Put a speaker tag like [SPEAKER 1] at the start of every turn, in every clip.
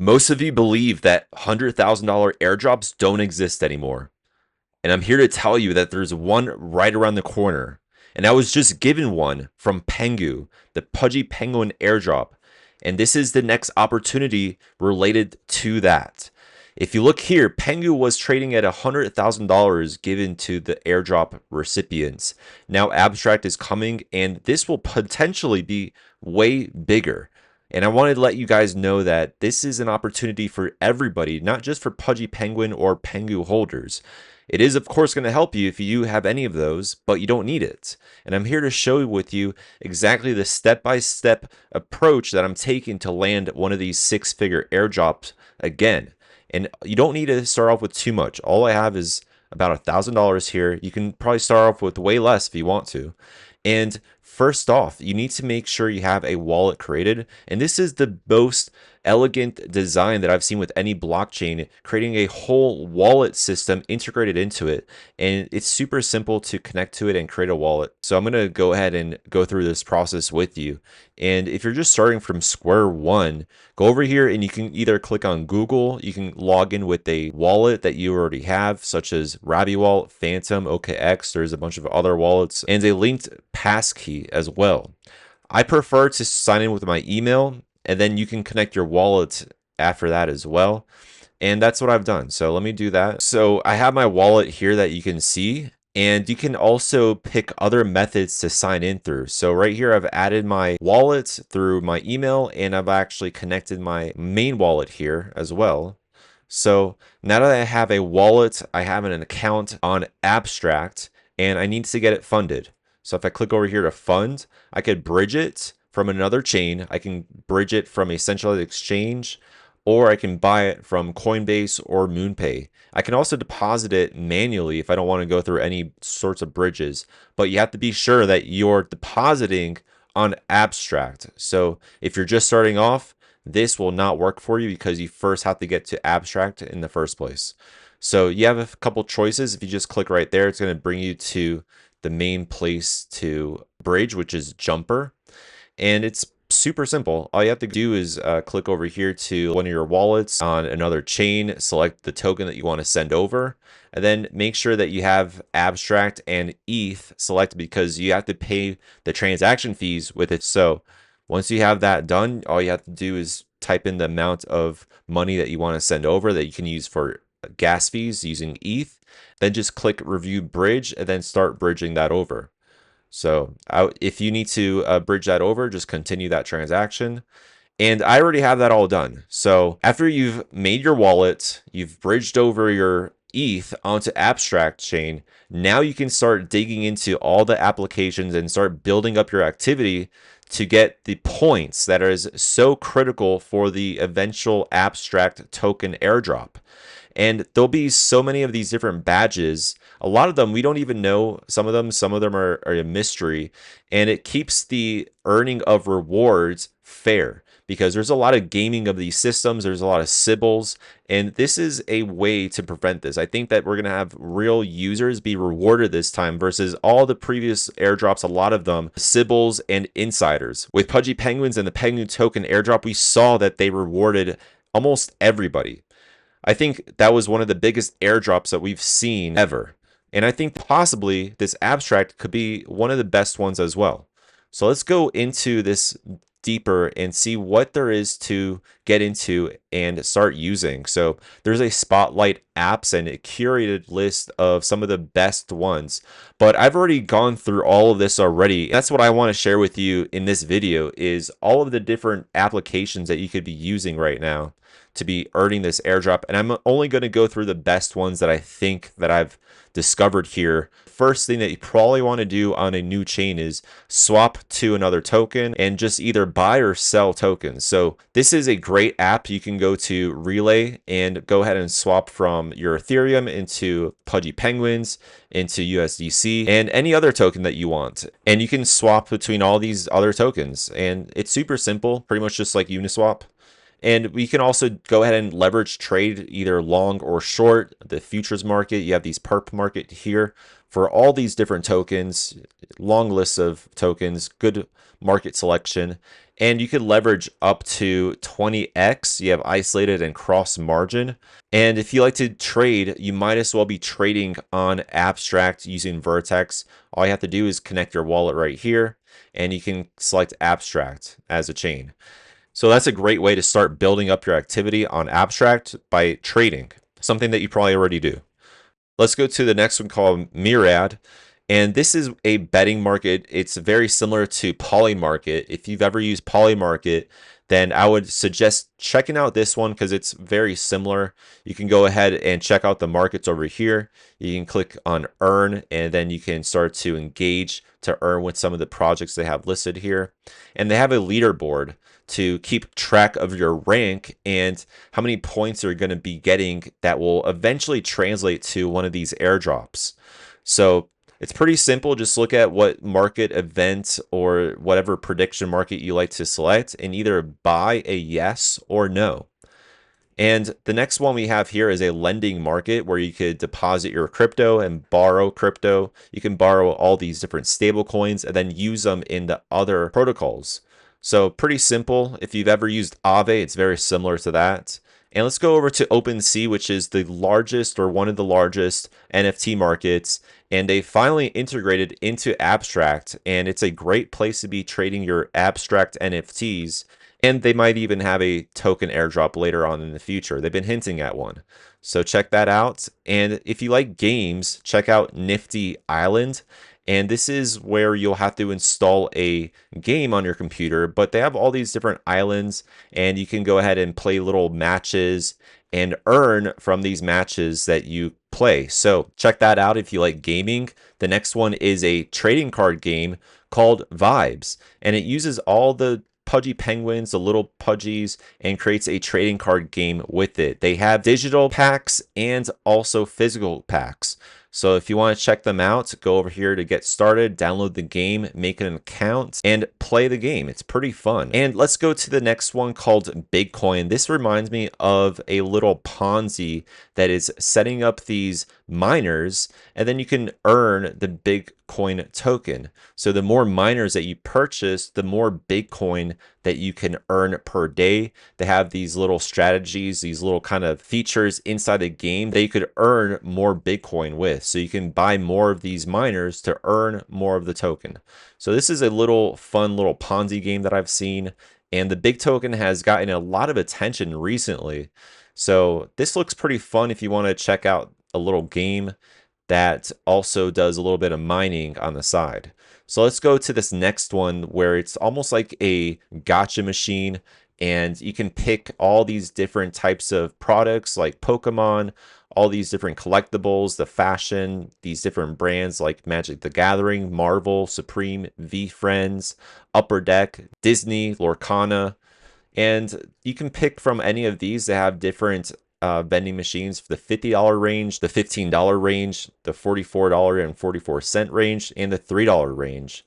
[SPEAKER 1] Most of you believe that $100,000 airdrops don't exist anymore. And I'm here to tell you that there's one right around the corner. And I was just given one from Pengu, the Pudgy Penguin airdrop. And this is the next opportunity related to that. If you look here, Pengu was trading at $100,000 given to the airdrop recipients. Now Abstract is coming, and this will potentially be way bigger. And I wanted to let you guys know that this is an opportunity for everybody, not just for Pudgy Penguin or Pengu holders. It is, of course, going to help you if you have any of those, but you don't need it. And I'm here to show with you exactly the step-by-step approach that I'm taking to land one of these six-figure airdrops again. And you don't need to start off with too much. All I have is about $1,000 here. You can probably start off with way less if you want to. And first off, you need to make sure you have a wallet created. And this is the most elegant design that I've seen with any blockchain, creating a whole wallet system integrated into it. And it's super simple to connect to it and create a wallet. So I'm going to go ahead and go through this process with you. And if you're just starting from square one, go over here and you can either click on Google, you can log in with a wallet that you already have, such as Rabi Wallet, Phantom, OKX, there's a bunch of other wallets, and a linked passkey as well. I prefer to sign in with my email, and then you can connect your wallet after that as well. And that's what I've done. So let me do that. So I have my wallet here that you can see, and you can also pick other methods to sign in through. So right here, I've added my wallet through my email, and I've actually connected my main wallet here as well. So now that I have a wallet, I have an account on Abstract, and I need to get it funded. So if I click over here to fund, I could bridge it from another chain. I can bridge it from a centralized exchange, or I can buy it from Coinbase or MoonPay. I can also deposit it manually if I don't want to go through any sorts of bridges, but you have to be sure that you're depositing on Abstract. So if you're just starting off, this will not work for you because you first have to get to Abstract in the first place. So you have a couple choices. If you just click right there, it's going to bring you to the main place to bridge, which is Jumper. And it's super simple. All you have to do is click over here to one of your wallets on another chain, select the token that you want to send over, and then make sure that you have Abstract and ETH selected because you have to pay the transaction fees with it. So once you have that done, all you have to do is type in the amount of money that you want to send over that you can use for gas fees using ETH. Then just click Review Bridge and then start bridging that over. So if you need to bridge that over, just continue that transaction. And I already have that all done. So after you've made your wallet, you've bridged over your ETH onto Abstract chain, now you can start digging into all the applications and start building up your activity to get the points that is so critical for the eventual Abstract token airdrop. And there'll be so many of these different badges. A lot of them we don't even know. Some of them are a mystery. And it keeps the earning of rewards fair because there's a lot of gaming of these systems. There's a lot of Sybils. And this is a way to prevent this. I think that we're going to have real users be rewarded this time versus all the previous airdrops, a lot of them, Sybils and insiders. With Pudgy Penguins and the Penguin token airdrop, we saw that they rewarded almost everybody. I think that was one of the biggest airdrops that we've seen ever. And I think possibly this Abstract could be one of the best ones as well. So let's go into this deeper and see what there is to get into and start using. So there's a spotlight apps and a curated list of some of the best ones, but I've already gone through all of this already. That's what I want to share with you in this video is all of the different applications that you could be using right now to be earning this airdrop. And I'm only going to go through the best ones that I think that I've discovered here. First thing that you probably want to do on a new chain is swap to another token and just either buy or sell tokens. So this is a great app. You can go to Relay and go ahead and swap from your Ethereum into Pudgy Penguins, into USDC, and any other token that you want. And you can swap between all these other tokens. And it's super simple, pretty much just like Uniswap. And we can also go ahead and leverage trade either long or short. The futures market, you have these perp market here for all these different tokens, long lists of tokens, good market selection. and you could leverage up to 20x. You have isolated and cross margin. And if you like to trade, you might as well be trading on Abstract using Vertex. All you have to do is connect your wallet right here, and you can select Abstract as a chain. So that's a great way to start building up your activity on Abstract by trading, something that you probably already do. Let's go to the next one called Myriad. And this is a betting market. It's very similar to Polymarket. If you've ever used Polymarket, then I would suggest checking out this one because it's very similar. You can go ahead and check out the markets over here. You can click on earn, and then you can start to engage to earn with some of the projects they have listed here. And they have a leaderboard to keep track of your rank and how many points you're going to be getting that will eventually translate to one of these airdrops. So it's pretty simple. Just look at what market event or whatever prediction market you like to select and either buy a yes or no. And the next one we have here is a lending market where you could deposit your crypto and borrow crypto. You can borrow all these different stable coins and then use them in the other protocols. So pretty simple. If you've ever used Aave, it's very similar to that. And let's go over to OpenSea, which is the largest or one of the largest NFT markets. And they finally integrated into Abstract. And it's a great place to be trading your Abstract NFTs. And they might even have a token airdrop later on in the future. They've been hinting at one. So check that out. And if you like games, check out Nifty Island. And this is where you'll have to install a game on your computer, but they have all these different islands, and you can go ahead and play little matches and earn from these matches that you play. So check that out if you like gaming. The next one is a trading card game called Vibes, and it uses all the Pudgy Penguins, the little Pudgies, and creates a trading card game with it. They have digital packs and also physical packs. So if you want to check them out, go over here to get started, download the game, make an account, and play the game. It's pretty fun. And let's go to the next one called Bitcoin. This reminds me of a little Ponzi that is setting up these miners, and then you can earn the Bitcoin token. So the more miners that you purchase, the more Bitcoin that you can earn per day. They have these little strategies, these little kind of features inside the game that you could earn more Bitcoin with. So you can buy more of these miners to earn more of the token. So this is a little fun little Ponzi game that I've seen, and the big token has gotten a lot of attention recently. So this looks pretty fun if you want to check out a little game that also does a little bit of mining on the side. So let's go to this next one where it's almost like a gacha machine, and you can pick all these different types of products like Pokemon, all these different collectibles, the fashion, these different brands like Magic the Gathering, Marvel, Supreme, V-Friends, Upper Deck, Disney, Lorcana. And you can pick from any of these. They have different vending machines for the $50 range, the $15 range, the $44.44 range, and the $3 range.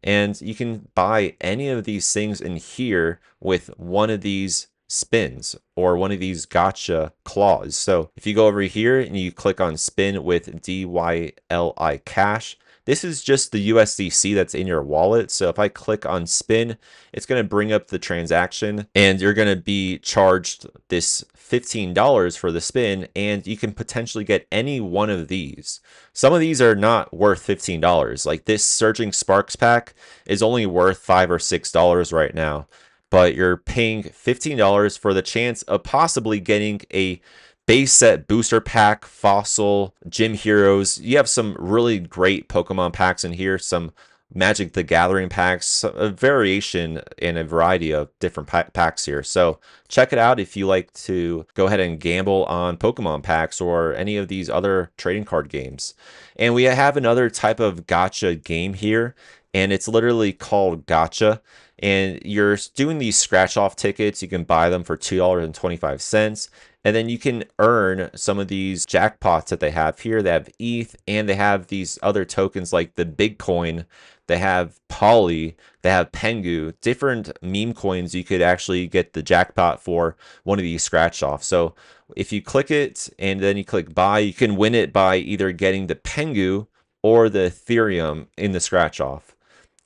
[SPEAKER 1] And you can buy any of these things in here with one of these spins or one of these gotcha claws. So if you go over here and you click on spin with DYLI cash, this is just the USDC that's in your wallet. So if I click on spin, it's going to bring up the transaction, and you're going to be charged this $15 for the spin, and you can potentially get any one of these. Some of these are not worth $15. Like this Surging Sparks pack is only worth $5 or $6 right now, but you're paying $15 for the chance of possibly getting a base set booster pack, fossil, gym heroes. You have some really great Pokemon packs in here, some Magic the Gathering packs, a variation and a variety of different packs here. So check it out if you like to go ahead and gamble on Pokemon packs or any of these other trading card games. And we have another type of gacha game here, and it's literally called gacha. And you're doing these scratch off tickets. You can buy them for $2.25. And then you can earn some of these jackpots that they have here. They have ETH, and they have these other tokens like the Bitcoin. They have Poly, they have Pengu, different meme coins you could actually get the jackpot for one of these scratch offs. So if you click it and then you click buy, you can win it by either getting the Pengu or the Ethereum in the scratch off.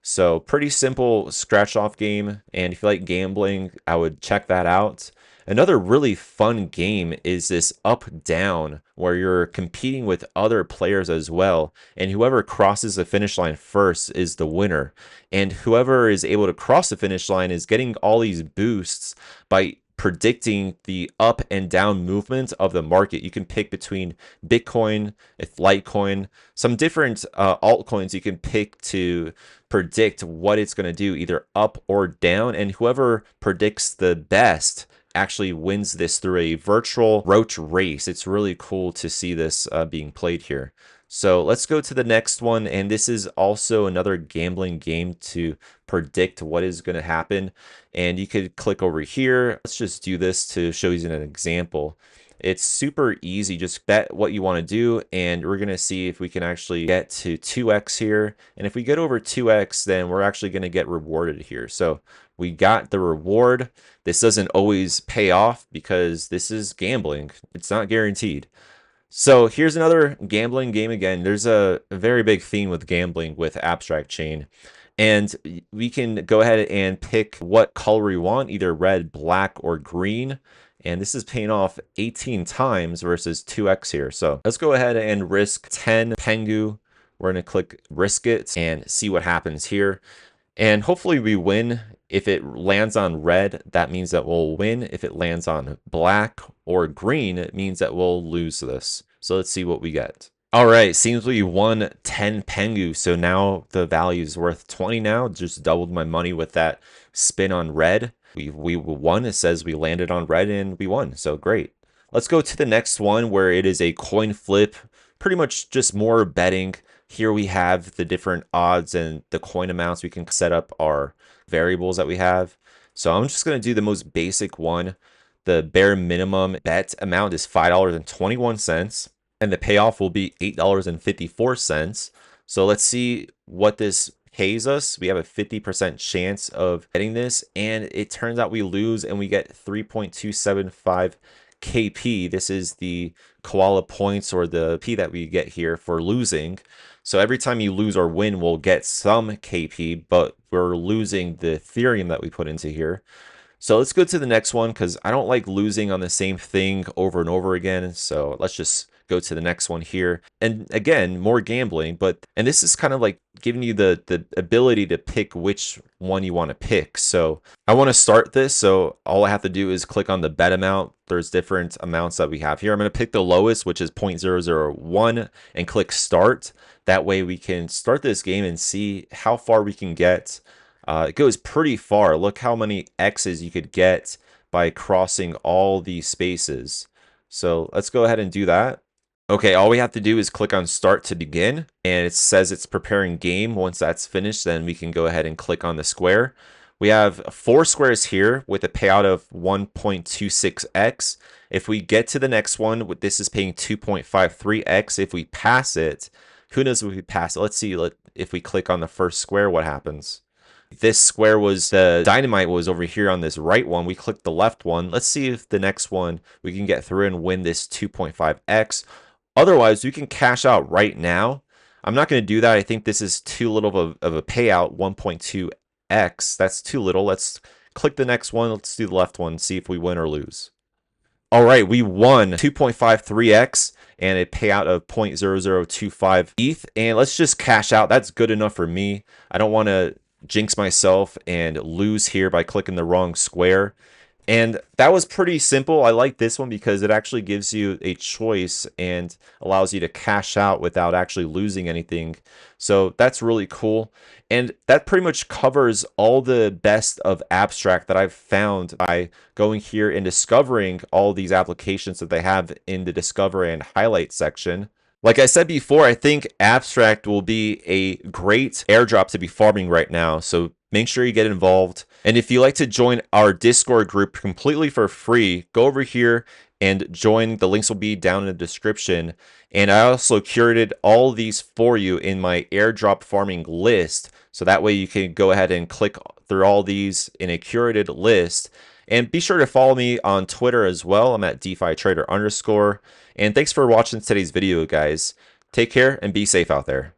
[SPEAKER 1] So pretty simple scratch off game. And if you like gambling, I would check that out. Another really fun game is this up down where you're competing with other players as well. And whoever crosses the finish line first is the winner. And whoever is able to cross the finish line is getting all these boosts by predicting the up and down movement of the market. You can pick between Bitcoin, Litecoin, some different altcoins you can pick to predict what it's going to do, either up or down. And whoever predicts the best actually wins this through a virtual roach race. It's really cool to see this being played here. So let's go to the next one, and this is also another gambling game to predict what is going to happen. And you could click over here. Let's just do this to show you an example. It's super easy. Just bet what you want to do, and we're going to see if we can actually get to 2x here. And if we get over 2x, then we're actually going to get rewarded here. So we got the reward. This doesn't always pay off because this is gambling. It's not guaranteed. So here's another gambling game again. There's a very big theme with gambling with Abstract Chain. And we can go ahead and pick what color we want, either red, black, or green. And this is paying off 18 times versus 2x here. So let's go ahead and risk 10 Pengu. We're going to click risk it and see what happens here. And hopefully we win. If it lands on red, that means that we'll win. If it lands on black or green, it means that we'll lose this. So let's see what we get. All right, seems we won 10 Pengu. So now the value is worth 20 now. Just doubled my money with that spin on red. We won. It says we landed on red and we won. So great. Let's go to the next one where it is a coin flip. Pretty much just more betting. Here we have the different odds and the coin amounts. We can set up our variables that we have. So I'm just going to do the most basic one. The bare minimum bet amount is $5.21, and the payoff will be $8.54. So let's see what this pays us. We have a 50% chance of getting this, and it turns out we lose and we get 3.275 KP. This is the koala points, or the P that we get here for losing. So every time you lose or win, we'll get some KP, but we're losing the Ethereum that we put into here. So let's go to the next one because I don't like losing on the same thing over and over again. So let's just go to the next one here. And again, more gambling, and this is kind of like giving you the ability to pick which one you want to pick. So I want to start this. So all I have to do is click on the bet amount. There's different amounts that we have here. I'm going to pick the lowest, which is 0.001, and click start. That way we can start this game and see how far we can get. It goes pretty far. Look how many X's you could get by crossing all these spaces. So let's go ahead and do that. Okay, all we have to do is click on start to begin, and it says it's preparing game. Once that's finished, then we can go ahead and click on the square. We have 4 squares here with a payout of 1.26x. If we get to the next one, this is paying 2.53x. If we pass it, who knows if we pass it? Let's see if we click on the first square, what happens. This square was, the dynamite was over here on this right one. We clicked the left one. Let's see if the next one we can get through and win this 2.5x. Otherwise, we can cash out right now. I'm not going to do that. I think this is too little of a payout, 1.2x. That's too little. Let's click the next one. Let's do the left one, see if we win or lose. All right, we won 2.53x and a payout of 0.0025 ETH. And let's just cash out. That's good enough for me. I don't want to jinx myself and lose here by clicking the wrong square. And that was pretty simple. I like this one because it actually gives you a choice and allows you to cash out without actually losing anything. So that's really cool. And that pretty much covers all the best of Abstract that I've found by going here and discovering all these applications that they have in the Discover and Highlight section. Like I said before, I think Abstract will be a great airdrop to be farming right now. So make sure you get involved. And if you like to join our Discord group completely for free, go over here and join. The links will be down in the description. And I also curated all these for you in my airdrop farming list. So that way you can go ahead and click through all these in a curated list. And be sure to follow me on Twitter as well. I'm at DeFi Trader _. And thanks for watching today's video, guys. Take care and be safe out there.